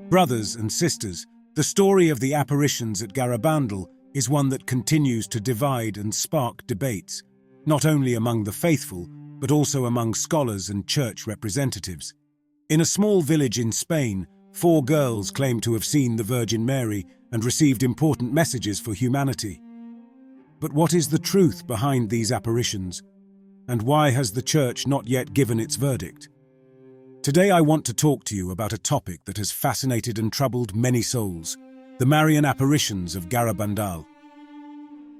Brothers and sisters, the story of the apparitions at Garabandal is one that continues to divide and spark debates, not only among the faithful, but also among scholars and church representatives. In a small village in Spain, 4 girls claim to have seen the Virgin Mary and received important messages for humanity. But what is the truth behind these apparitions? And why has the Church not yet given its verdict? Today I want to talk to you about a topic that has fascinated and troubled many souls, the Marian apparitions of Garabandal.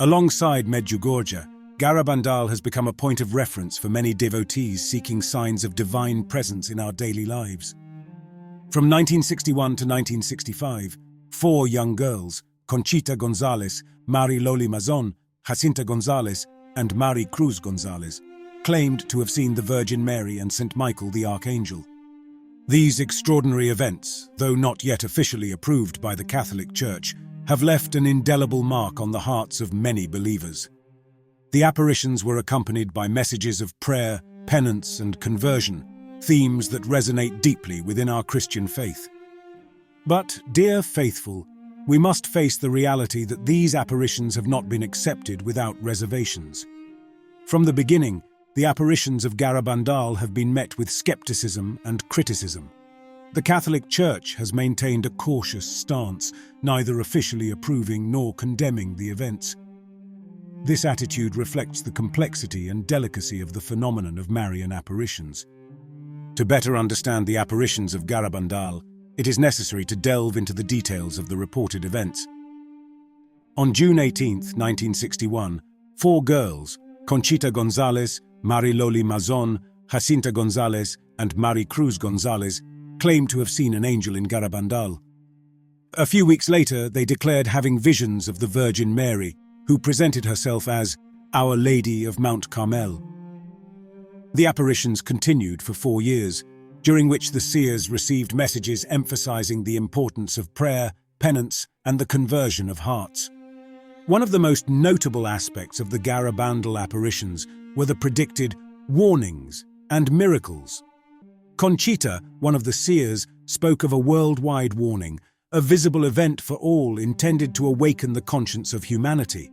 Alongside Medjugorje, Garabandal has become a point of reference for many devotees seeking signs of divine presence in our daily lives. From 1961 to 1965, 4 young girls, Conchita González, Mari Loli Mazón, Jacinta González, and Mari Cruz González, claimed to have seen the Virgin Mary and St. Michael the Archangel. These extraordinary events, though not yet officially approved by the Catholic Church, have left an indelible mark on the hearts of many believers. The apparitions were accompanied by messages of prayer, penance, and conversion, themes that resonate deeply within our Christian faith. But, dear faithful, we must face the reality that these apparitions have not been accepted without reservations. From the beginning, the apparitions of Garabandal have been met with skepticism and criticism. The Catholic Church has maintained a cautious stance, neither officially approving nor condemning the events. This attitude reflects the complexity and delicacy of the phenomenon of Marian apparitions. To better understand the apparitions of Garabandal, it is necessary to delve into the details of the reported events. On June 18, 1961, 4 girls, Conchita González, Mari Loli Mazón, Jacinta González, and Mari Cruz González, claimed to have seen an angel in Garabandal. A few weeks later, they declared having visions of the Virgin Mary, who presented herself as Our Lady of Mount Carmel. The apparitions continued for 4 years, during which the seers received messages emphasizing the importance of prayer, penance, and the conversion of hearts. One of the most notable aspects of the Garabandal apparitions were the predicted warnings and miracles. Conchita, one of the seers, spoke of a worldwide warning, a visible event for all intended to awaken the conscience of humanity.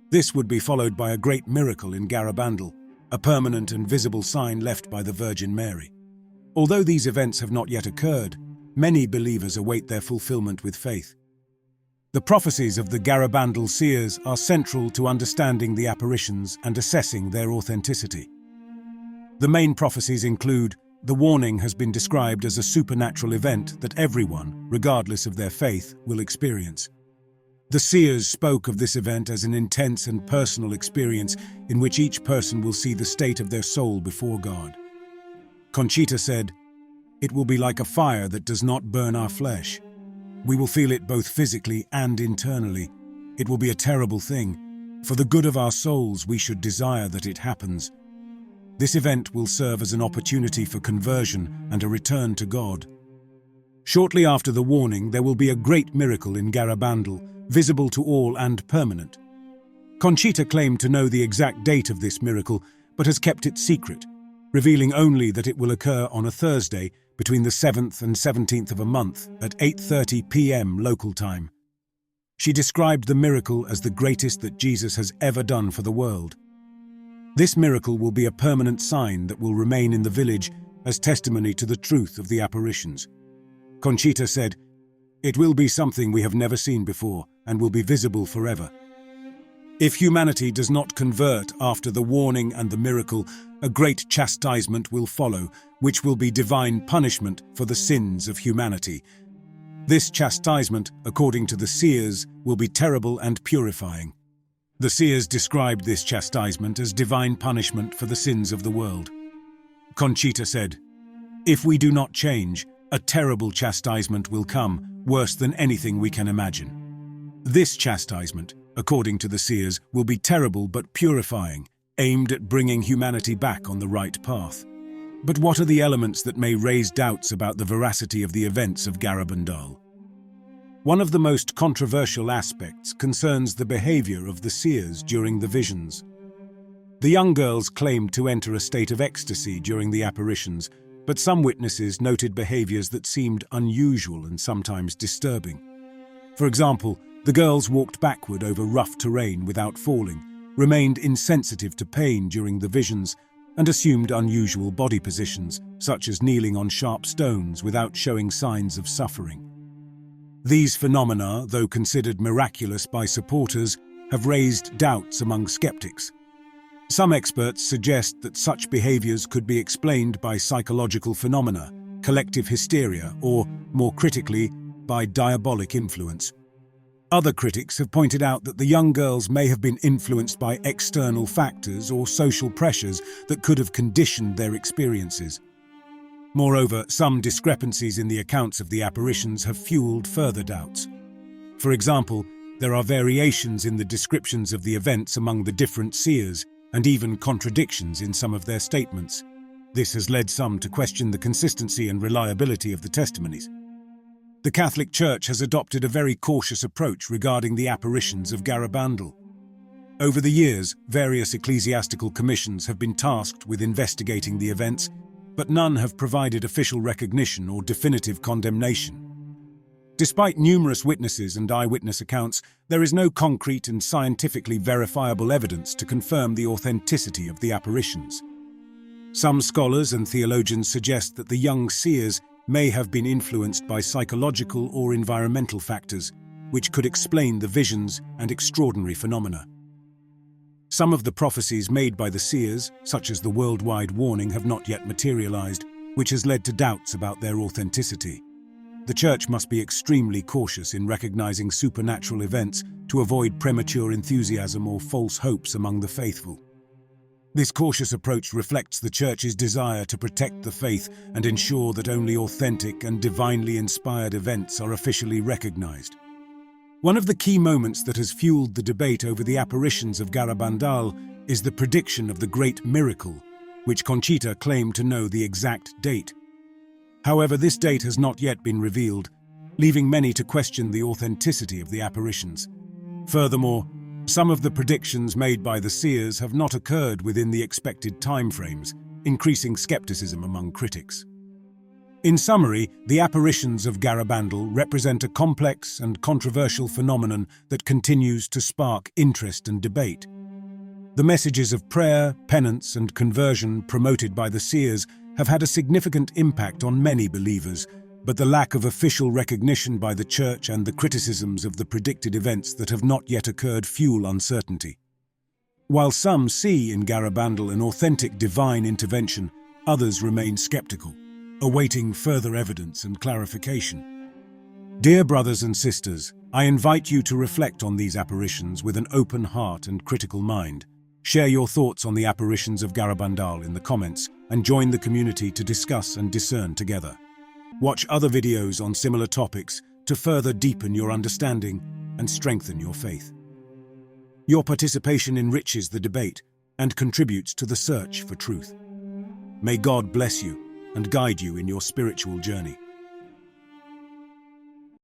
This would be followed by a great miracle in Garabandal, a permanent and visible sign left by the Virgin Mary. Although these events have not yet occurred, many believers await their fulfillment with faith. The prophecies of the Garabandal seers are central to understanding the apparitions and assessing their authenticity. The main prophecies include: the warning has been described as a supernatural event that everyone, regardless of their faith, will experience. The seers spoke of this event as an intense and personal experience in which each person will see the state of their soul before God. Conchita said, "It will be like a fire that does not burn our flesh. We will feel it both physically and internally. It will be a terrible thing. For the good of our souls, we should desire that it happens. This event will serve as an opportunity for conversion and a return to God." Shortly after the warning, there will be a great miracle in Garabandal, visible to all and permanent. Conchita claimed to know the exact date of this miracle, but has kept it secret, revealing only that it will occur on a Thursday between the 7th and 17th of a month at 8:30 p.m. local time. She described the miracle as the greatest that Jesus has ever done for the world. This miracle will be a permanent sign that will remain in the village as testimony to the truth of the apparitions. Conchita said, "It will be something we have never seen before and will be visible forever. If humanity does not convert after the warning and the miracle, a great chastisement will follow, which will be divine punishment for the sins of humanity. This chastisement, according to the seers, will be terrible and purifying." The seers described this chastisement as divine punishment for the sins of the world. Conchita said, "If we do not change, a terrible chastisement will come, worse than anything we can imagine. This chastisement, according to the seers, will be terrible but purifying, aimed at bringing humanity back on the right path." But what are the elements that may raise doubts about the veracity of the events of Garabandal? One of the most controversial aspects concerns the behavior of the seers during the visions. The young girls claimed to enter a state of ecstasy during the apparitions, but some witnesses noted behaviors that seemed unusual and sometimes disturbing. For example, the girls walked backward over rough terrain without falling, remained insensitive to pain during the visions, and assumed unusual body positions, such as kneeling on sharp stones without showing signs of suffering. These phenomena, though considered miraculous by supporters, have raised doubts among skeptics. Some experts suggest that such behaviors could be explained by psychological phenomena, collective hysteria, or, more critically, by diabolic influence. Other critics have pointed out that the young girls may have been influenced by external factors or social pressures that could have conditioned their experiences. Moreover, some discrepancies in the accounts of the apparitions have fueled further doubts. For example, there are variations in the descriptions of the events among the different seers, and even contradictions in some of their statements. This has led some to question the consistency and reliability of the testimonies. The Catholic Church has adopted a very cautious approach regarding the apparitions of Garabandal. Over the years, various ecclesiastical commissions have been tasked with investigating the events, but none have provided official recognition or definitive condemnation. Despite numerous witnesses and eyewitness accounts, there is no concrete and scientifically verifiable evidence to confirm the authenticity of the apparitions. Some scholars and theologians suggest that the young seers may have been influenced by psychological or environmental factors, which could explain the visions and extraordinary phenomena. Some of the prophecies made by the seers, such as the worldwide warning, have not yet materialized, which has led to doubts about their authenticity. The Church must be extremely cautious in recognizing supernatural events to avoid premature enthusiasm or false hopes among the faithful. This cautious approach reflects the Church's desire to protect the faith and ensure that only authentic and divinely inspired events are officially recognized. One of the key moments that has fueled the debate over the apparitions of Garabandal is the prediction of the Great Miracle, which Conchita claimed to know the exact date. However, this date has not yet been revealed, leaving many to question the authenticity of the apparitions. Furthermore, some of the predictions made by the seers have not occurred within the expected timeframes, increasing skepticism among critics. In summary, the apparitions of Garabandal represent a complex and controversial phenomenon that continues to spark interest and debate. The messages of prayer, penance, and conversion promoted by the seers have had a significant impact on many believers, but the lack of official recognition by the Church and the criticisms of the predicted events that have not yet occurred fuel uncertainty. While some see in Garabandal an authentic divine intervention, others remain skeptical, awaiting further evidence and clarification. Dear brothers and sisters, I invite you to reflect on these apparitions with an open heart and critical mind. Share your thoughts on the apparitions of Garabandal in the comments and join the community to discuss and discern together. Watch other videos on similar topics to further deepen your understanding and strengthen your faith. Your participation enriches the debate and contributes to the search for truth. May God bless you and guide you in your spiritual journey.